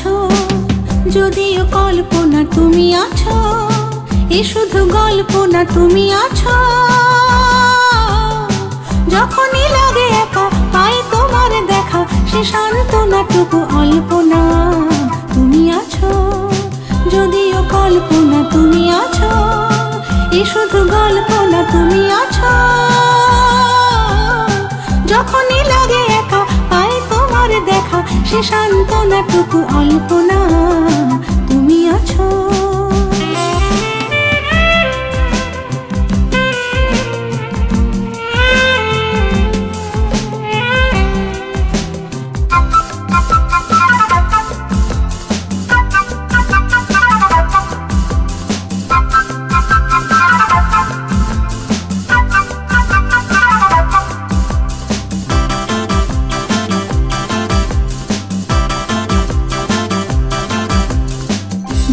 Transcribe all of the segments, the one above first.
আছো, যদিও কল্পনা তুমি আছো, এ শুধু গল্প না তুমি আছো। যখনই লাগে একা পাই তোমার দেখা, সে সান্ত্বনাটুকু অল্প না। তুমি আছো, যদিও কল্পনা তুমি আছো, এ শুধু গল্প না তুমি আছো। যখনই লাগে একা পাই তোমার দেখা, সে সান্ত্বনাটুকু অল্প না। তুমি আছো।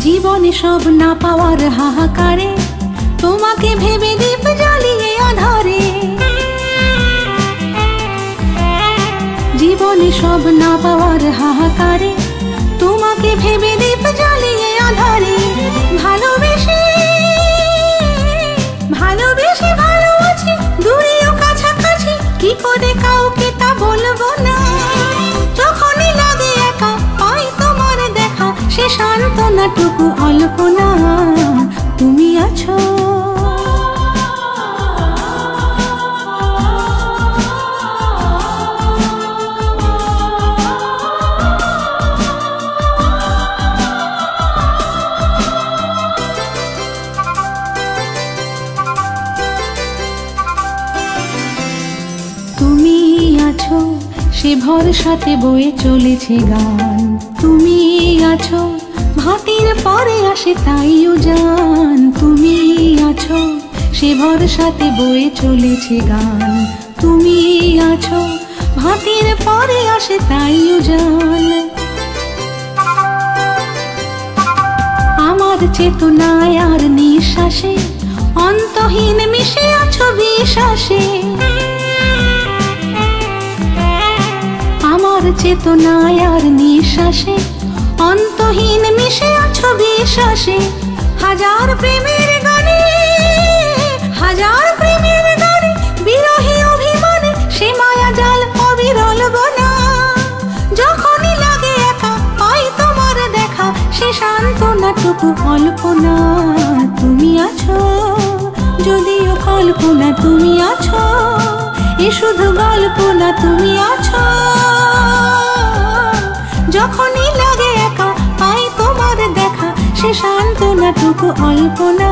জীবনে সব না পাওয়ার হাহাকারে, তোমাকে ভেবে দীপ জ্বালিয়ে আধারে। জীবনে সব না পাওয়ার হাহাকারে, তোমাকে ভেবে দীপ জ্বালিয়ে আধারে। ভালোবেসে ভালোবেসে ভালো আছি, দূরেও কাছাকাছি, কি করে কাউকে তা বলবো না। যখনই লাগে একা পাই তোমার দেখা, সে সান্ত্বনাটুকু অল্প না। তুমি আছো। তুমি আছো, সে ভরসাতে বয়ে চলেছে গান। তুমি আছো, ভাটির পরে আসে তাইও জান। তুমি আছো, সে ভরসাতে বয়ে চলেছে গান। তুমি আছো, ভাটির পরে আসে তাইও জান। আমার চেতনায় আর নিঃশ্বাসে, অন্তহীন মিশে আছো বিশ্বাসে। আমার চেতনায় আর নিঃশ্বাসে, অন্তহীন মিশে আছো বিশ্বাসে। হাজার প্রেমের গানে, হাজার প্রেমের গানে, বিরহী অভিমানে, সে মায়া জাল অবিরল বনা। যখনই লাগে একা পাই তোমার দেখা, সে সান্ত্বনাটুকু অল্প না। তুমি আছো, যদিও কল্পনা তুমি আছো, এ শুধু গল্প না তুমি আছো। যখনই লাগে একা পাই তোমার দেখা, সে সান্ত্বনাটুকু অল্প না।